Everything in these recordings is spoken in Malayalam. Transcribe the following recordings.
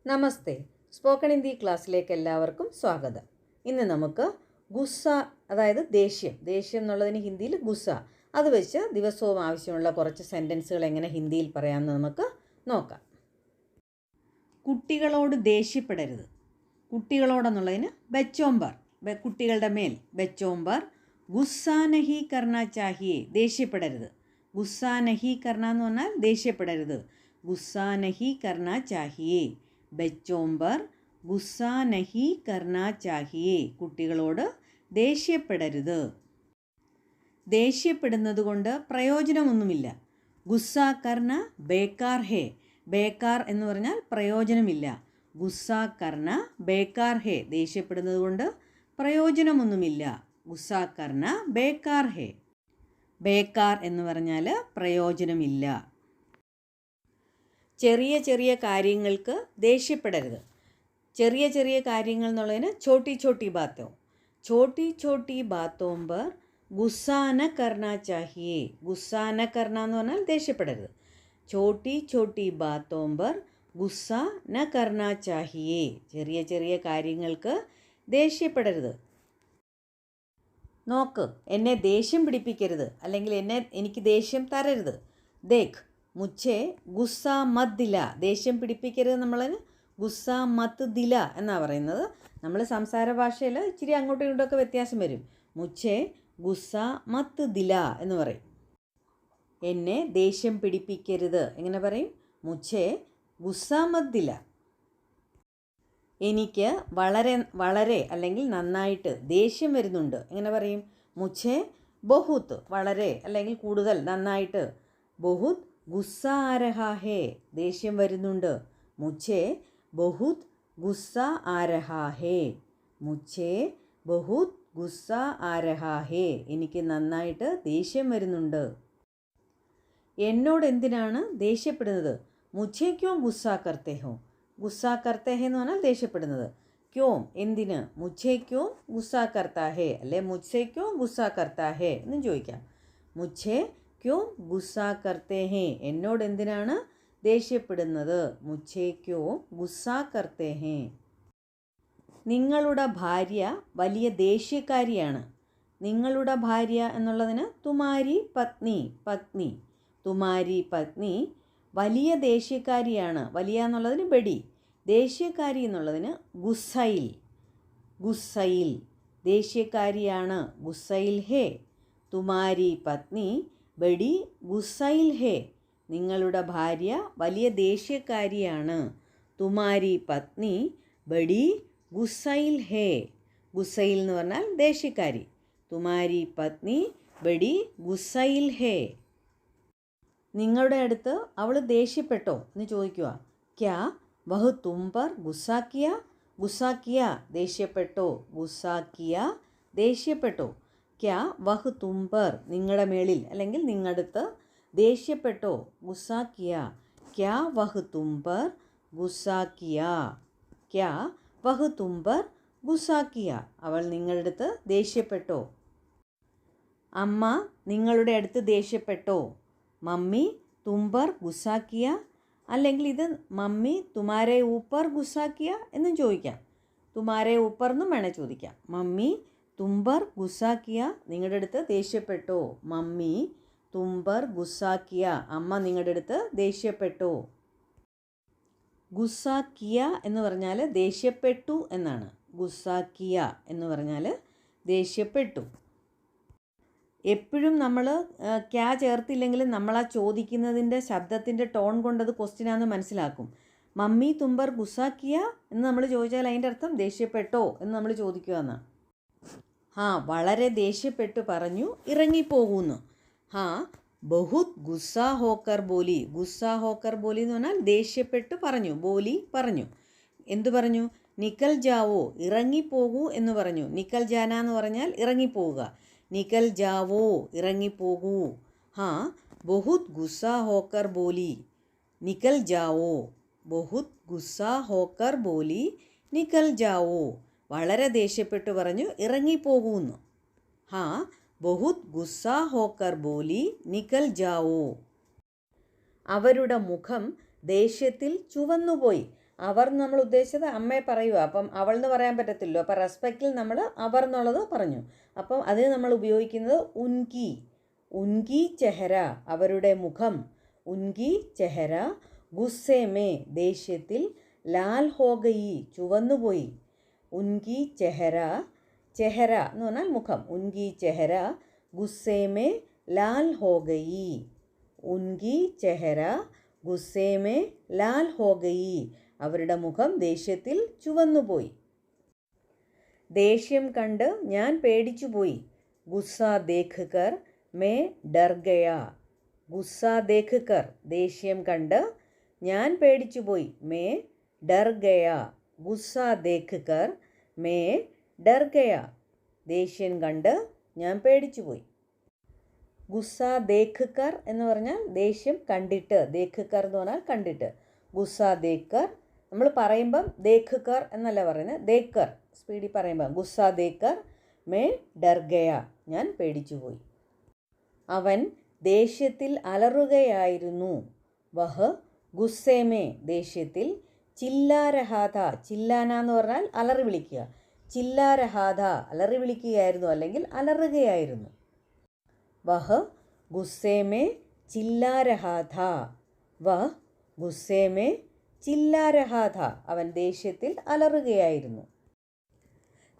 നമസ്തേ. സ്പോക്കൺ ഹിന്ദി ക്ലാസ്സിലേക്ക് എല്ലാവർക്കും സ്വാഗതം. ഇന്ന് നമുക്ക് ഗുസ്സ, അതായത് ദേഷ്യം എന്നുള്ളതിന് ഹിന്ദിയിൽ ഗുസ്സ, അത് വെച്ച് ദിവസവും ആവശ്യമുള്ള കുറച്ച് സെൻറ്റൻസുകൾ എങ്ങനെ ഹിന്ദിയിൽ പറയാമെന്ന് നമുക്ക് നോക്കാം. കുട്ടികളോട് ദേഷ്യപ്പെടരുത്. കുട്ടികളോടെന്നുള്ളതിന് ബച്ചോംബർ, കുട്ടികളുടെ മേൽ ബച്ചോംബർ. ഗുസ്സാ നഹി കർണ ചാഹിയേ, ദേഷ്യപ്പെടരുത്. ഗുസ്സാ നഹി കർണ എന്ന് പറഞ്ഞാൽ ദേഷ്യപ്പെടരുത്. ഗുസ്സാ നഹി കർണ ചാഹിയേ. ബച്ചോംബർ ഗുസ്സാ നഹി കർണ ചാഹിയേ, കുട്ടികളോട് ദേഷ്യപ്പെടരുത്. ദേഷ്യപ്പെടുന്നത് കൊണ്ട് പ്രയോജനമൊന്നുമില്ല. ഗുസ്സാ കർണ ബേക്കാർ ഹേ. ബേക്കാർ എന്ന് പറഞ്ഞാൽ പ്രയോജനമില്ല. ഗുസ്സാ കർണ ബേക്കാർ ഹേ, ദേഷ്യപ്പെടുന്നത് കൊണ്ട് പ്രയോജനമൊന്നുമില്ല. ഗുസ്സാ കർണ ബേക്കാർ ഹേ. ബേക്കാർ എന്ന് പറഞ്ഞാൽ പ്രയോജനമില്ല. ചെറിയ ചെറിയ കാര്യങ്ങൾക്ക് ദേഷ്യപ്പെടരുത്. ചെറിയ ചെറിയ കാര്യങ്ങൾ എന്നുള്ളതിന് ഛോട്ടി ഛോട്ടി ബാത്തോ. ഛോട്ടി ഛോട്ടി ബാത്തോം പർ ഗുസ്സാ ന കർണ ചാഹിയേ. ഗുസ്സാ ന കർണ എന്ന് പറഞ്ഞാൽ ദേഷ്യപ്പെടരുത്. ഛോട്ടി ഛോട്ടി ബാത്തോം പർ ഗുസ്സാ ന കർണ ചാഹിയേ. ചെറിയ ചെറിയ കാര്യങ്ങൾക്ക് ദേഷ്യപ്പെടരുത്. നോക്ക്, എന്നെ ദേഷ്യം പിടിപ്പിക്കരുത്, അല്ലെങ്കിൽ എനിക്ക് ദേഷ്യം തരരുത്. ദേഖ് മുച്ചേ ഗുസ്സാ മത് ദില. ദേഷ്യം പിടിപ്പിക്കരുത് നമ്മൾ ഗുസ്സാ മത് ദില എന്നാണ് പറയുന്നത്. നമ്മൾ സംസാര ഭാഷയിൽ ഇച്ചിരി അങ്ങോട്ടും ഇങ്ങോട്ടൊക്കെ വ്യത്യാസം വരും. മുച്ചേ ഗുസ്സാ മത് ദില എന്ന് പറയും. എന്നെ ദേഷ്യം പിടിപ്പിക്കരുത് എങ്ങനെ പറയും? മുച്ചേ ഗുസ്സാ മത് ദില. എനിക്ക് വളരെ വളരെ അല്ലെങ്കിൽ നന്നായിട്ട് ദേഷ്യം വരുന്നുണ്ട് എങ്ങനെ പറയും? മുച്ചേ ബഹുത്ത്, വളരെ അല്ലെങ്കിൽ കൂടുതൽ, നന്നായിട്ട്. ബഹുത്ത് ഗുസ്സാ ആ രഹാ ഹേ, ദേഷ്യം വരുന്നുണ്ട്. മുച്ചേ ബഹുത് ഗുസ്സാ ആ രഹാ ഹേ. മുച്ചേ ബഹുത് ഗുസ്സാ ആ രഹാ ഹേ, എനിക്ക് നന്നായിട്ട് ദേഷ്യം വരുന്നുണ്ട്. എന്നോട് എന്തിനാണ് ദേഷ്യപ്പെടുന്നത്? മുച്ചേ ക്യോം ഗുസ്സാ കർത്തേ ഹോ. ഗുസ്സാ കർത്തേ ഹേ എന്ന് പറഞ്ഞാൽ ദേഷ്യപ്പെടുന്നത്. ക്യോം എന്തിന്? മുച്ചേ ക്യോം ഗുസ്സാ കർത്താ ഹേ, അല്ലെ മുച്ചേ ക്യോം ഗുസ്സാ കർത്താ ഹേ എന്നും ചോദിക്കാം. മുച്ചേ ക്യോം ഗുസ്സാ കർത്തേ ഹേ, എന്നോട് എന്തിനാണ് ദേഷ്യപ്പെടുന്നത്? മുച്ചേ ക്യോം ഗുസ്സാ കർത്തേ ഹേ. നിങ്ങളുടെ ഭാര്യ വലിയ ദേഷ്യക്കാരിയാണ്. നിങ്ങളുടെ ഭാര്യ എന്നുള്ളതിന് തുമാരി പത്നി. പത്നി, തുമാരി പത്നി വലിയ ദേഷ്യക്കാരിയാണ്. വലിയ എന്നുള്ളതിന് ബഡി. ദേഷ്യക്കാരി എന്നുള്ളതിന് ഗുസ്സൈൽ. ഗുസ്സൈൽ, ദേഷ്യക്കാരിയാണ്. ഗുസ്സൈൽ ഹേ. തുമാരി പത്നി ബഡി ഗുസ്സൈൽ ഹേ. നിങ്ങളുടെ ഭാര്യ വലിയ ദേഷ്യക്കാരിയാണ്. തുമാരി പത്നി ബഡി ഗുസ്സൈൽ ഹേ. ഗുസ്സൈൽ എന്ന് പറഞ്ഞാൽ ദേഷ്യക്കാരി. തുമാരി പത്നി ബഡി ഗുസ്സൈൽ ഹേ. നിങ്ങളുടെ അടുത്ത് അവൾ ദേഷ്യപ്പെട്ടോ എന്ന് ചോദിക്കുക. ക്യാ വഹ് തും പർ ഗുസ്സാ കിയ. ഗുസ്സാ കിയ, ദേഷ്യപ്പെട്ടോ. ഗുസ്സാ കിയ, ദേഷ്യപ്പെട്ടോ. ക്യാ വഹ് തും പർ, നിങ്ങളുടെ മേളിൽ അല്ലെങ്കിൽ നിങ്ങളടുത്ത് ദേഷ്യപ്പെട്ടോ. ഗുസ്സാ കിയ. ക്യാ വഹ് തും പർ ഗുസ്സാ കിയ. ക്യാ വഹ് തും പർ ഗുസ്സാ കിയ, അവൾ നിങ്ങളുടെ അടുത്ത് ദേഷ്യപ്പെട്ടോ. അമ്മ നിങ്ങളുടെ അടുത്ത് ദേഷ്യപ്പെട്ടോ. മമ്മി തും പർ ഗുസ്സാ കിയ, അല്ലെങ്കിൽ ഇത് മമ്മി തുമാരെ ഊപ്പർ ഗുസ്സാ കിയ എന്നും ചോദിക്കാം. തുമാരെ ഊപ്പർ എന്നും വേണേൽ ചോദിക്കാം. മമ്മി തും പർ ഗുസ്സാ കിയ, നിങ്ങളുടെ അടുത്ത് ദേഷ്യപ്പെട്ടോ. മമ്മി തും പർ ഗുസ്സാ കിയ, അമ്മ നിങ്ങളുടെ അടുത്ത് ദേഷ്യപ്പെട്ടോ. ഗുസ്സാ കിയ എന്ന് പറഞ്ഞാൽ ദേഷ്യപ്പെട്ടു എന്നാണ്. ഗുസ്സാ കിയ എന്ന് പറഞ്ഞാൽ ദേഷ്യപ്പെട്ടു. എപ്പോഴും നമ്മൾ ക്യാ ചേർത്തില്ലെങ്കിൽ നമ്മൾ ആ ചോദിക്കുന്നതിൻ്റെ ശബ്ദത്തിൻ്റെ ടോൺ കൊണ്ടത് ക്വസ്റ്റ്യനാണെന്ന് മനസ്സിലാക്കും. മമ്മി തും പർ ഗുസ്സാ കിയ എന്ന് നമ്മൾ ചോദിച്ചാൽ അതിൻ്റെ അർത്ഥം ദേഷ്യപ്പെട്ടോ എന്ന് നമ്മൾ ചോദിക്കുക എന്നാണ്. വളരെ ദേഷ്യപ്പെട്ടു പറഞ്ഞു, ഇറങ്ങിപ്പോകുന്നു. ബഹുത് ഗുസ്സാ ഹോക്കർ ബോലി. ഗുസ്സാ ഹോക്കർ ബോലി എന്ന് പറഞ്ഞാൽ ദേഷ്യപ്പെട്ടു പറഞ്ഞു. ബോലി പറഞ്ഞു. എന്തു പറഞ്ഞു? നിക്കൽ ജാവോ, ഇറങ്ങിപ്പോകൂ എന്ന് പറഞ്ഞു. നിക്കൽ ജാന എന്ന് പറഞ്ഞാൽ ഇറങ്ങിപ്പോവുക. നിക്കൽ ജാവോ, ഇറങ്ങിപ്പോകൂ. ബഹുത് ഗുസ്സാ ഹോക്കർ ബോലി നിക്കൽ ജാവോ. ബഹുത് ഗുസ്സാ ഹോക്കർ ബോലി നിക്കൽ ജാവോ, വളരെ ദേഷ്യപ്പെട്ടു പറഞ്ഞു, ഇറങ്ങിപ്പോകൂന്ന്. ബഹുത് ഗുസ്സാ ഹോക്കർ ബോലി നിക്കൽ ജാവോ. അവരുടെ മുഖം ദേഷ്യത്തിൽ ചുവന്നുപോയി. അവർ നമ്മൾ ഉദ്ദേശിച്ചത് അമ്മയെ പറയുക. അപ്പം അവൾ എന്ന് പറയാൻ പറ്റത്തില്ലോ. അപ്പം റെസ്പെക്റ്റിൽ നമ്മൾ അവർ എന്നുള്ളത് പറഞ്ഞു. അപ്പം അതിന് നമ്മൾ ഉപയോഗിക്കുന്നത് ഉൻകി. ഉൻകി ചെഹര, അവരുടെ മുഖം. ഉൻകി ചെഹര ഗുസ്സേമേ, ദേഷ്യത്തിൽ. ലാൽ ഹോഗയി, ചുവന്നുപോയി. ഉൻകി ചെഹര, ചെഹര എന്ന് പറഞ്ഞാൽ മുഖം. ഉൻകി ചെഹര ഗുസ്സേമേ ലാൽ ഹോഗയി. ഉൻകി ചെഹര ഗുസ്സേമേ ലാൽ ഹോഗയി, അവരുടെ മുഖം ദേഷ്യത്തിൽ ചുവന്നുപോയി. ദേഷ്യം കണ്ട് ഞാൻ പേടിച്ചുപോയി. ഗുസ്സ ദേഖ് കർ മേ ഡർ ഗയാ. ഗുസ്സ ദേഖ് കർ, ദേഷ്യം കണ്ട് ഞാൻ പേടിച്ചുപോയി. മേ ഡർ ഗയാ. ഗുസ്സ ദേഖ് കർ മേ ഡർ ഗയാ, ദേഷ്യം കണ്ട് ഞാൻ പേടിച്ചുപോയി. ഗുസ്സ ദേഖ് കർ എന്ന് പറഞ്ഞാൽ ദേഷ്യം കണ്ടിട്ട്. ദേഖ് കർ എന്ന് പറഞ്ഞാൽ കണ്ടിട്ട്. ഗുസ്സ ദേഖ് കർ, നമ്മൾ പറയുമ്പം ദേഖ് കർ എന്നല്ല പറയുന്നത്, ദേഖ് കർ സ്പീഡിൽ പറയുമ്പം. ഗുസ്സ ദേഖ് കർ മേ ഡർ ഗയാ, ഞാൻ പേടിച്ചുപോയി. അവൻ ദേഷ്യത്തിൽ അലറുകയായിരുന്നു. വഹ് ഗുസ്സേമേ, ദേഷ്യത്തിൽ. ചില്ലാ രഹാഥ, ചില്ലാന എന്ന് പറഞ്ഞാൽ അലറി വിളിക്കുക. ചില്ലാ രഹാഥ, അലറി വിളിക്കുകയായിരുന്നു അല്ലെങ്കിൽ അലറുകയായിരുന്നു. വഹ് ഗുസ്സേമേ ചില്ലാ രഹാഥ. വഹ് ഗുസ്സേമേ ചില്ലാ രഹാഥ, അവൻ ദേഷ്യത്തിൽ അലറുകയായിരുന്നു.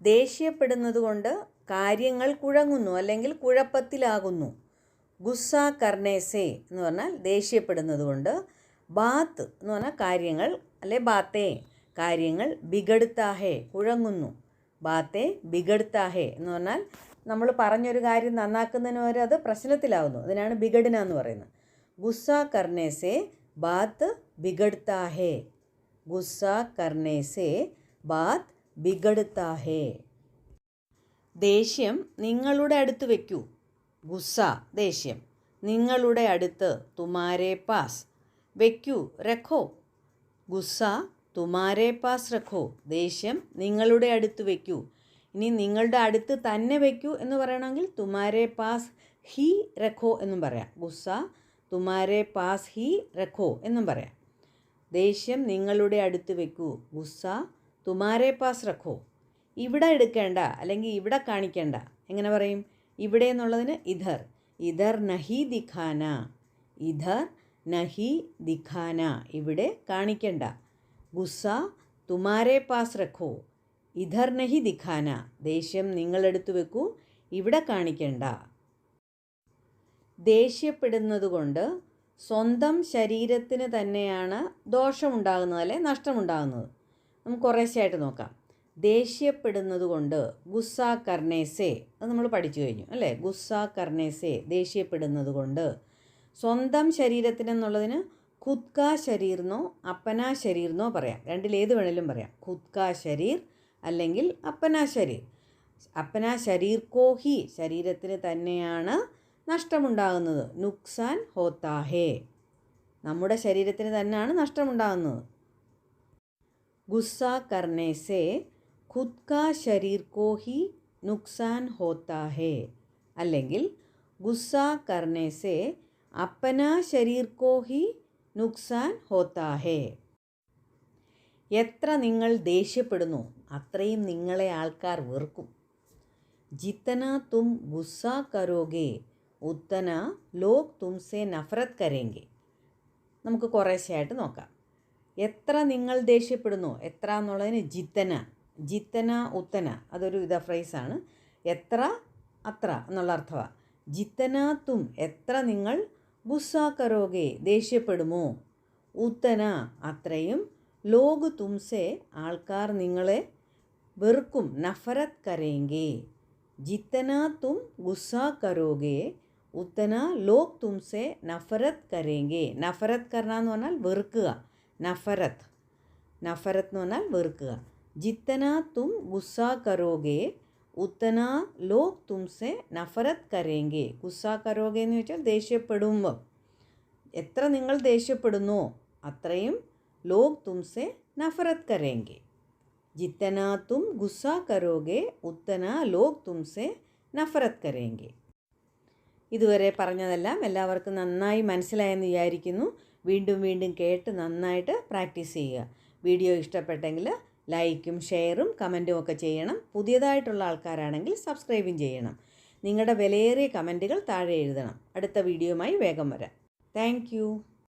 ദേഷ്യപ്പെടുന്നത് കൊണ്ട് കാര്യങ്ങൾ കുഴങ്ങുന്നു അല്ലെങ്കിൽ കുഴപ്പത്തിലാകുന്നു. ഗുസ്സ കർണേസെ എന്ന് പറഞ്ഞാൽ ദേഷ്യപ്പെടുന്നത് കൊണ്ട്. ബാത്ത് എന്ന് പറഞ്ഞാൽ കാര്യങ്ങൾ, അല്ലെ ബാത്തേ, കാര്യങ്ങൾ. ബിഗഡ്താഹേ, കുഴങ്ങുന്നു. ബാത്തേ ബിഗഡ്താഹേ എന്ന് പറഞ്ഞാൽ നമ്മൾ പറഞ്ഞൊരു കാര്യം നന്നാക്കുന്നതിന് വരെ അത് പ്രശ്നത്തിലാവുന്നു. അതിനാണ് ബിഗഡ്ന എന്ന് പറയുന്നത്. ഗുസ്സ കർണേസെ ബാത്ത് ബിഗഡ്താഹേ. ഗുസ്സ കർണേസെ ബാത്ത് ബിഗഡ്താഹേ. ദേഷ്യം നിങ്ങളുടെ അടുത്ത് വയ്ക്കൂ. ഗുസ്സ, ദേഷ്യം. നിങ്ങളുടെ അടുത്ത്, തുമാരേ പാസ്. വയ്ക്കൂ, രഖോ. ഗുസ്സ തുമാരേ പാസ് രഖോ, ദേഷ്യം നിങ്ങളുടെ അടുത്ത് വയ്ക്കൂ. ഇനി നിങ്ങളുടെ അടുത്ത് തന്നെ വയ്ക്കൂ എന്ന് പറയണമെങ്കിൽ തുമാരേ പാസ് ഹി രഖോ എന്നും പറയാം. ഗുസ്സ തുമാരേ പാസ് ഹി രഖോ എന്നും പറയാം. ദേഷ്യം നിങ്ങളുടെ അടുത്ത് വയ്ക്കൂ. ഗുസ്സ തുമാരേ പാസ് രഖോ. ഇവിടെ എടുക്കേണ്ട അല്ലെങ്കിൽ ഇവിടെ കാണിക്കേണ്ട. എങ്ങനെ പറയും? ഇവിടെ എന്നുള്ളതിന് ഇധർ. ഇധർ നഹി ദിഖാന. ഇധർ നഹി ദിഖാന, ഇവിടെ കാണിക്കണ്ട. ഗുസ്സ തുമാരേ പാസ് രഖോ. ഇധർ നഹി ദിഖാന, ദേഷ്യം നിങ്ങളെടുത്ത് വെക്കൂ, ഇവിടെ കാണിക്കണ്ട. ദേഷ്യപ്പെടുന്നത് കൊണ്ട് സ്വന്തം ശരീരത്തിന് തന്നെയാണ് ദോഷമുണ്ടാകുന്നത് അല്ലെ നഷ്ടമുണ്ടാകുന്നത്. നമുക്ക് കുറേശ്ശെയായിട്ട് നോക്കാം. ദേഷ്യപ്പെടുന്നത് കൊണ്ട് ഗുസ്സ കർണേസെ, അത് നമ്മൾ പഠിച്ചു കഴിഞ്ഞു അല്ലേ. ഗുസ്സ കർണേസെ, ദേഷ്യപ്പെടുന്നത് കൊണ്ട്. സ്വന്തം ശരീരത്തിനെന്നുള്ളതിന് ഖുദ് കാ ശരീർന്നോ അപ്പനാ ശരീർന്നോ പറയാം. രണ്ടിലേത് വേണേലും പറയാം. ഖുദ് കാ ശരീർ അല്ലെങ്കിൽ അപ്പനാ ശരീർ. അപ്പനാ ശരീർ കോ ഹി, ശരീരത്തിന് തന്നെയാണ് നഷ്ടമുണ്ടാകുന്നത്. നുക്സാൻ ഹോത്താ ഹേ, നമ്മുടെ ശരീരത്തിന് തന്നെയാണ് നഷ്ടമുണ്ടാകുന്നത്. ഗുസ്സ കർണേസെ ഖുദ് കാ ശരീർ കോ ഹി നുക്സാൻ ഹോത്താ ഹേ, അല്ലെങ്കിൽ ഗുസ്സ കർണേസെ അപ്പനാ ശരീർ കോ ഹി നുക്സാൻ ഹോത്താ ഹേ. എത്ര നിങ്ങൾ ദേഷ്യപ്പെടുന്നു അത്രയും നിങ്ങളെ ആൾക്കാർ വെറുക്കും. ജിത്തന തും ഗുസ്സ കരോഗെ ഉത്തന ലോക് തുംസെ നഫറത് കരേങ്കെ. നമുക്ക് കുറേശ്ശെയായിട്ട് നോക്കാം. എത്ര നിങ്ങൾ ദേഷ്യപ്പെടുന്നു, എത്ര എന്നുള്ളതിന് ജിത്തന. ജിത്തന ഉത്തന, അതൊരു ഫ്രേസാണ്. എത്ര അത്ര എന്നുള്ള അർത്ഥമാണ്. ജിത്തന തും, എത്ര നിങ്ങൾ. ഗുസ്സ കരോഗെ, ദേഷ്യപ്പെടുമോ. ഉത്തന, അത്രയും. ലോക് തുംസെ, ആൾക്കാർ നിങ്ങളെ വെറുക്കും. നഫറത് കരേങ്കെ. ജിത്തന തും ഗുസ്സ കരോഗെ ഉത്തന ലോക് തുംസെ നഫറത് കരേങ്കെ. നഫറത് കർണ എന്ന് പറഞ്ഞാൽ വെറുക്കുക. നഫറത്ത്, നഫറത്ത് എന്ന് പറഞ്ഞാൽ വെറുക്കുക. ജിത്തന തും ഗുസ്സ കരോഗെ ഉത്തന ലോക് തുംസെ നഫറത് കരേങ്കെ. ഗുസ്സ കരോഗെ എന്ന് വെച്ചാൽ ദേഷ്യപ്പെടുമ്പോൾ. എത്ര നിങ്ങൾ ദേഷ്യപ്പെടുന്നോ അത്രയും ലോക് തുംസെ നഫറത് കരേങ്കെ. ജിത്തന തും ഗുസ്സ കരോഗെ ഉത്തന ലോക് തുംസെ നഫറത് കരേങ്കെ. ഇതുവരെ പറഞ്ഞതെല്ലാം എല്ലാവർക്കും നന്നായി മനസ്സിലായെന്ന് വിചാരിക്കുന്നു. വീണ്ടും വീണ്ടും കേട്ട് നന്നായിട്ട് പ്രാക്ടീസ് ചെയ്യുക. വീഡിയോ ഇഷ്ടപ്പെട്ടെങ്കിൽ ലൈക്കും ഷെയറും കമൻറ്റും ഒക്കെ ചെയ്യണം. പുതിയതായിട്ടുള്ള ആൾക്കാരാണെങ്കിൽ സബ്സ്ക്രൈബും ചെയ്യണം. നിങ്ങളുടെ വിലയേറിയ കമൻറ്റുകൾ താഴെ എഴുതണം. അടുത്ത വീഡിയോയുമായി വേഗം വരാം. താങ്ക്